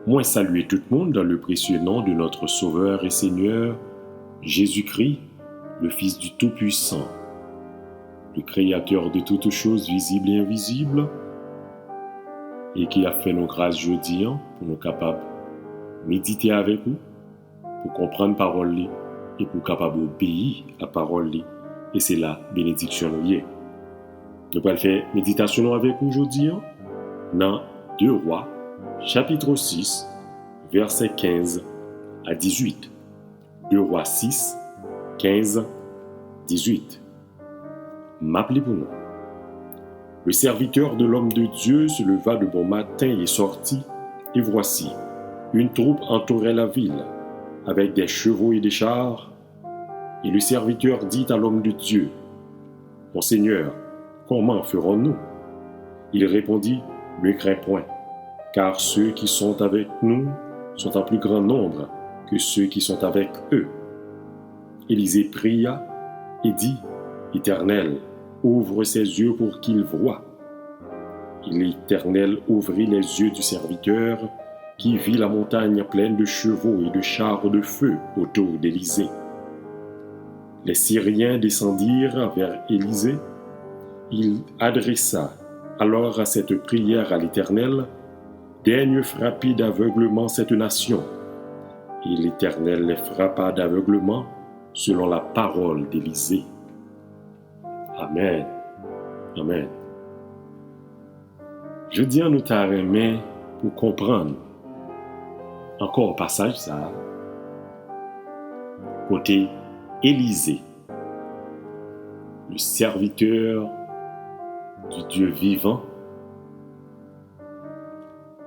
Moi saluer tout le monde dans le précieux nom de notre Sauveur et Seigneur, Jésus-Christ, le Fils du Tout-Puissant, le Créateur de toutes choses visibles et invisibles, et qui a fait nos grâces jeudi pour nous capables de méditer avec vous, pour comprendre parole et pour capable obéir à parole. Et c'est la bénédiction nous y est. Nous allons faire méditation avec vous aujourd'hui dans 2 Rois, chapitre 6, versets 15 à 18. 2 Rois 6, 15, 18. M'appelez pour nous. Le serviteur de l'homme de Dieu se leva de bon matin et sortit, et voici, une troupe entourait la ville, avec des chevaux et des chars. Et le serviteur dit à l'homme de Dieu, « Mon Seigneur, comment ferons-nous » Il répondit, « Ne crains point, car ceux qui sont avec nous sont en plus grand nombre que ceux qui sont avec eux. » Élisée pria et dit, « Éternel, ouvre ses yeux pour qu'il voie. » Et l'Éternel ouvrit les yeux du serviteur, qui vit la montagne pleine de chevaux et de chars de feu autour d'Élisée. Les Syriens descendirent vers Élisée. Il adressa alors à cette prière à l'Éternel, « Daigne frapper d'aveuglement cette nation. » Et l'Éternel les frappa d'aveuglement selon la parole d'Élisée. Amen. Amen. Je dis à nous t'arrêter pour comprendre encore un passage ça. Côté Élisée, le serviteur du Dieu vivant,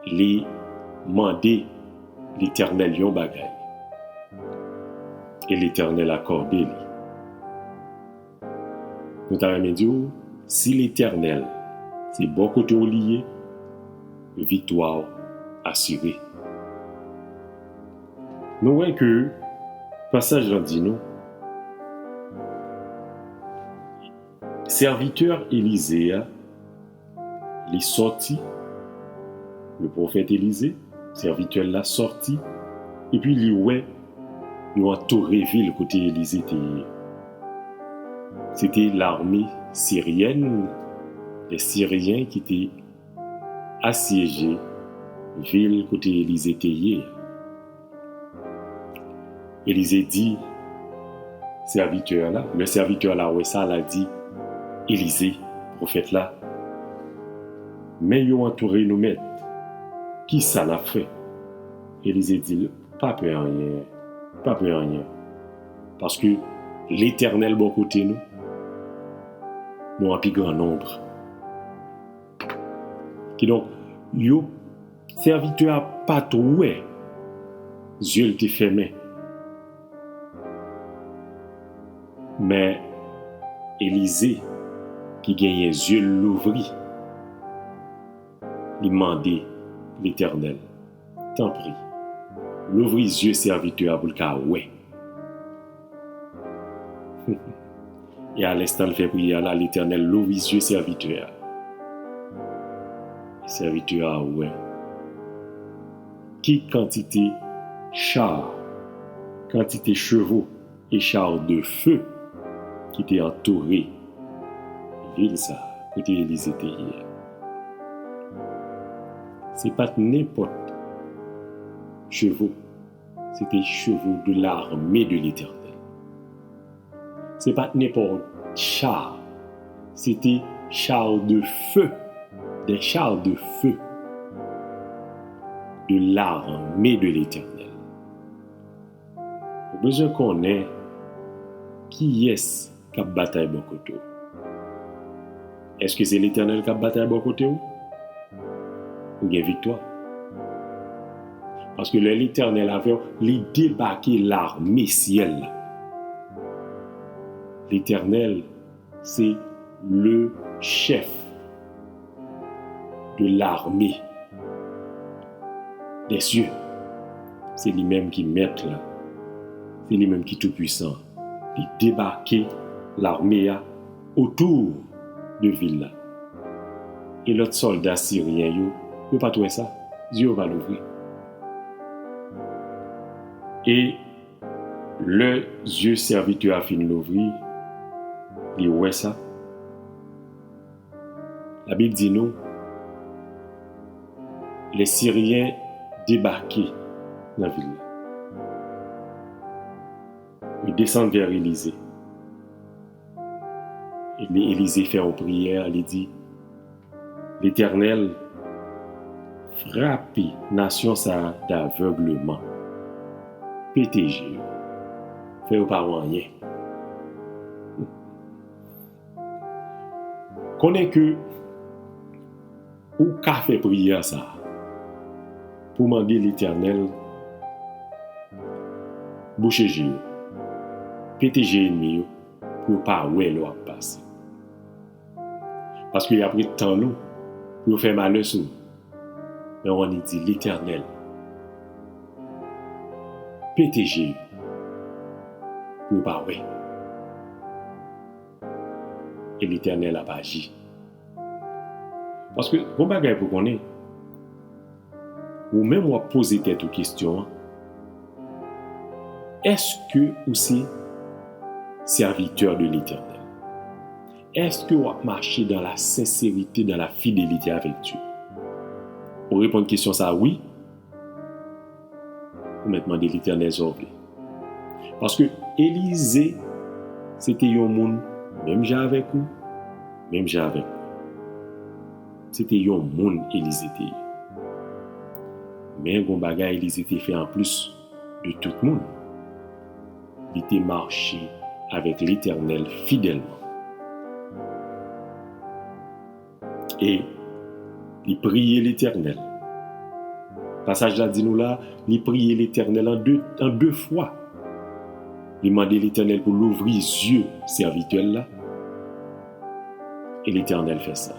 les mandé l'Éternel yon bagay. Et l'Éternel accordé lui. Nous t'arrêtons dire, si l'Éternel, c'est bon côté lié, victoire assurée. Nous voyons que, passage dans dit nous, serviteur Élisée, il est sorti, le prophète Élisée, serviteur l'a sorti, et puis il a entouré ville côté Élisée. C'était l'armée syrienne, les Syriens qui étaient assiégés, ville côté Élisée était. Élisée dit, le serviteur là, ouais, ça l'a dit, Élisée, prophète là, mais ils ont entouré nous mettre. Qui ça l'a fait? Élisée dit, pas peur rien, pas peur rien. Parce que l'Éternel bon côté nous en plus grand nombre. Qui donc, yo serviteur pas troué, yeux te fermé. Mais Élisée, qui gagnait les yeux l'ouvrit, il demandait l'Éternel, t'en prie, l'ouvrit les yeux serviteur pour le cas ouais. Et à l'instant il fait prière là, l'Éternel l'ouvrit les yeux serviteur. Serviteur ouais. Qui quantité chars, quantité chevaux et chars de feu qui étaient entourés. Ville ça, côté Élisée hier. C'est pas n'importe chevaux, c'était chevaux de l'armée de l'Éternel. C'est pas n'importe char, c'était chars de feu, des chars de feu de l'armée de l'Éternel. Au besoin qu'on ait qui est-ce qui a bataille bon côté? Est-ce que c'est l'Éternel qui a bataille bon côté ou bien victoire? Parce que l'Éternel avait débarqué l'armée ciel. L'Éternel, c'est le chef de l'armée des cieux. C'est lui-même qui maître là. C'est lui-même qui est tout puissant. Il débarquer l'armée autour de ville là. Et l'autre soldat syrien, yo pas trouvé ça. Dieu va l'ouvrir. Et le yeux serviteur a fini l'ouvrir, il ouais ça. La Bible dit nous, les Syriens débarquaient dans la ville. Ils descendent vers Élysée. Et Élysée fait une prière, il dit, l'Éternel frappe nation ça d'aveuglement. PTG. Fait pas rien. Connais que ou qu'a fait prière ça pour demander l'Éternel boucher Dieu. PTG ennemi pour pas ouais l'on passer. Parce qu'il y a pris de temps nous pour faire malheur sur nous. Mais on dit l'Éternel PTG pour pas ouais. Et l'Éternel a pas agi. Parce que, bon bagay pour qu'on ait, ou même on poser cette question, est-ce que vous êtes serviteur de l'Éternel? Est-ce que vous marchez dans la sincérité, dans la fidélité avec Dieu? Pour répondre à la question, ça, oui. Vous me demandez l'Éternel sauvé. Parce que Élisée, c'était un monde, même j'ai avec vous, même j'ai avec vous. C'était un monde Élisée. Mais un bon bagage Élisée fait en plus de tout le monde. Il était marché avec l'Éternel fidèlement. Et il priait l'Éternel. Passage là dit nous là, il priait l'Éternel en deux fois. Il demandait l'Éternel pour l'ouvrir les yeux serviteurs là. Et l'Éternel fait ça.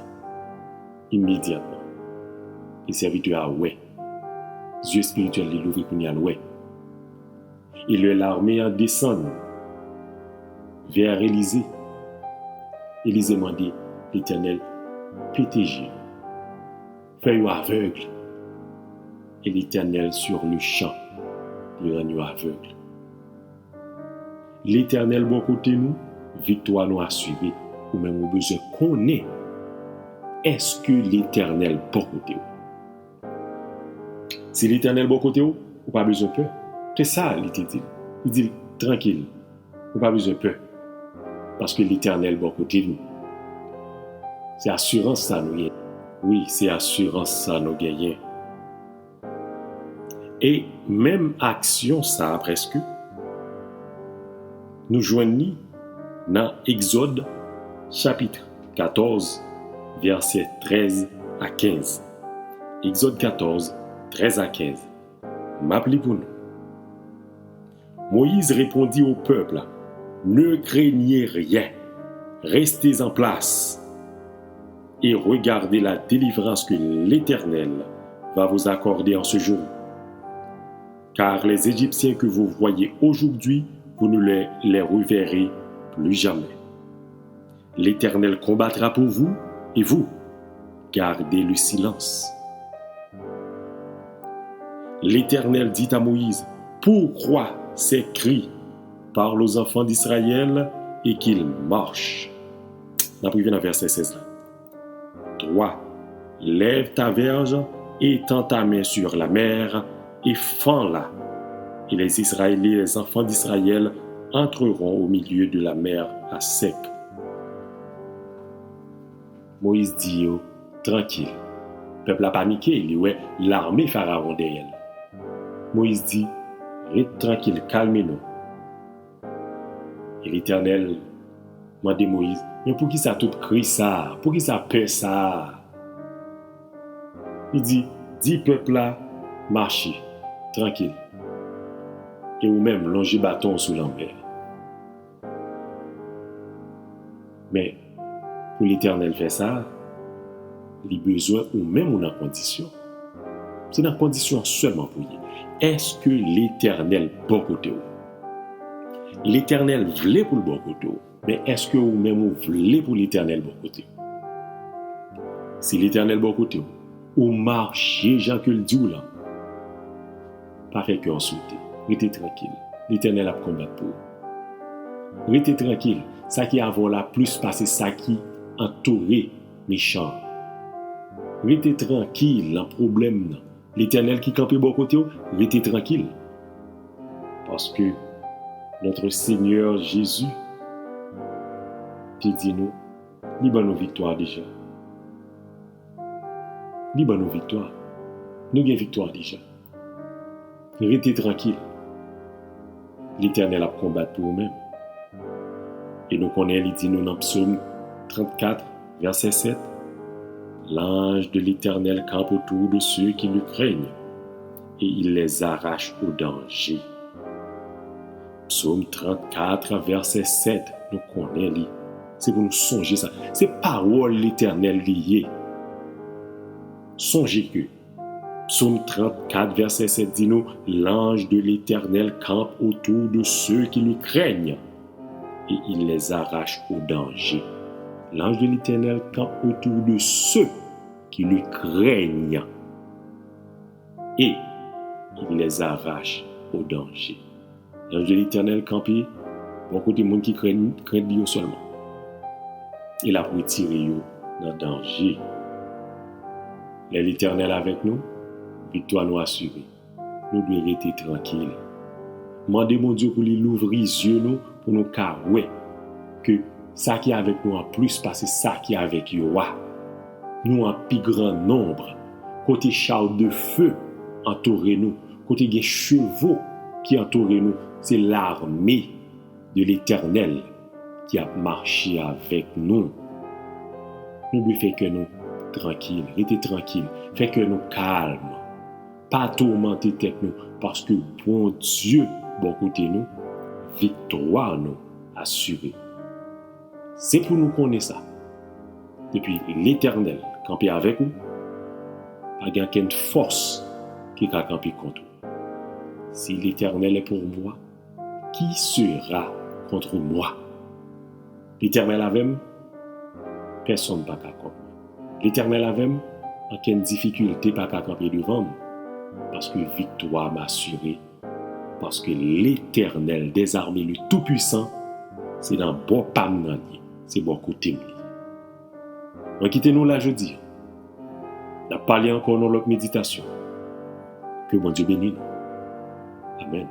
Immédiatement. Les serviteurs a ouais. Les yeux spirituels les l'ouvrir pour y aller ouais. Et l'armée en descend vers Élysée. Élysée demandait l'Éternel PTG. Fais-vous aveugle. Et l'Éternel sur le champ, il rend aveugle. L'Éternel bon côté nous, victoire nous assurée, ou même au besoin qu'on est. Est-ce que l'Éternel bon côté ou? Si l'Éternel bon côté ou pas besoin de peur. C'est ça, il dit. Il dit tranquille, ou pas besoin de peur. Parce que l'Éternel bon côté nous. C'est assurance ça nous gagne. Oui, c'est assurance ça nous gagne. Et même action ça presque, nous joignons dans Exode chapitre 14, versets 13 à 15. Exode 14, 13 à 15. M'appelez pour nous. Moïse répondit au peuple, ne craignez rien, restez en place et regardez la délivrance que l'Éternel va vous accorder en ce jour. Car les Égyptiens que vous voyez aujourd'hui, vous ne les reverrez plus jamais. L'Éternel combattra pour vous, et vous, gardez le silence. L'Éternel dit à Moïse, pourquoi ces cris parlent aux enfants d'Israël et qu'ils marchent? On a privé dans verset 16 là. 3. Lève ta verge et tends ta main sur la mer et fends-la. Et les Israéliens, les enfants d'Israël, entreront au milieu de la mer à sec. Moïse dit, tranquille. Le peuple a paniqué, il dit, ouais, l'armée pharaon derrière. Moïse dit, reste tranquille, calmez-nous. Et l'Éternel m'a dit Moïse, mais pour qui ça tout crie ça? Pour qui ça peur ça? Il dit, dis peuple là, marchez, tranquille. Et ou même longez bâton sous l'envers. Mais pour l'Éternel faire ça, il a besoin ou même une condition. C'est une condition seulement pour lui. Est-ce que l'Éternel bon côté? L'Éternel voulait pour le bon côté, mais est-ce que vous même vous voulez pour l'Éternel bon côté? Si l'Éternel bon côté, ou marchez Jean que le dit là, pas fait cœur sauté. Restez tranquille. L'Éternel a combattu pour vous. Restez tranquille. Ça qui a la plus passé, ça qui entouré méchant. Restez tranquille, un problème. L'Éternel qui campe bon côté, restez tranquille. Parce que notre Seigneur Jésus, qui dit nous, libre nos victoires déjà. Libre nos victoires. Nous avons victoire déjà. Restez tranquille. L'Éternel a combattu pour nous-mêmes. Et nous connaissons, il dit nous dans Psaume 34, verset 7. L'ange de l'Éternel campe autour de ceux qui le craignent et il les arrache au danger. Psaume 34, verset 7, nous connaissons. C'est pour nous songer ça. C'est parole l'Éternel liée. Songez que Psaume 34, verset 7 dit nous, l'ange de l'Éternel campe autour de ceux qui le craignent et il les arrache au danger. L'ange de l'Éternel campe autour de ceux qui le craignent et il les arrache au danger. L'ange de l'Éternel campe bon côté monde qui craignent Dieu seulement. Il a pour tirer dans le danger. L'Éternel avec nous, victoire nous assurée. Nous devons rester tranquilles. Mandez mon Dieu pour lui ouvrir les yeux nous, pour nous carrer que ça qui est avec nous en plus parce que ça qui est avec nous. Nous en plus grand nombre. Côté char de feu entouré nous. Côté des chevaux qui entourent nous. C'est l'armée de l'Éternel qui a marché avec nous. Nous devons faire que nous tranquilles, rester tranquilles, faire que nous calmes, pas tourmenter tête nous, parce que bon Dieu, bon côté nous, victoire nous assurée. C'est pour nous connaître ça. Depuis l'Éternel campé avec nous, pas de force qui a campé contre nous. Si l'Éternel est pour moi, qui sera contre moi? L'Éternel avec moi, personne ne peut camper. L'Éternel avec moi, aucune difficulté pas camper devant moi. Parce que victoire m'a assuré. Parce que l'Éternel des armées, le Tout-Puissant, c'est dans bon pam, c'est bon côté. On quitte nous là jeudi. On a parlé encore dans notre méditation. Que bon Dieu bénisse. Amen.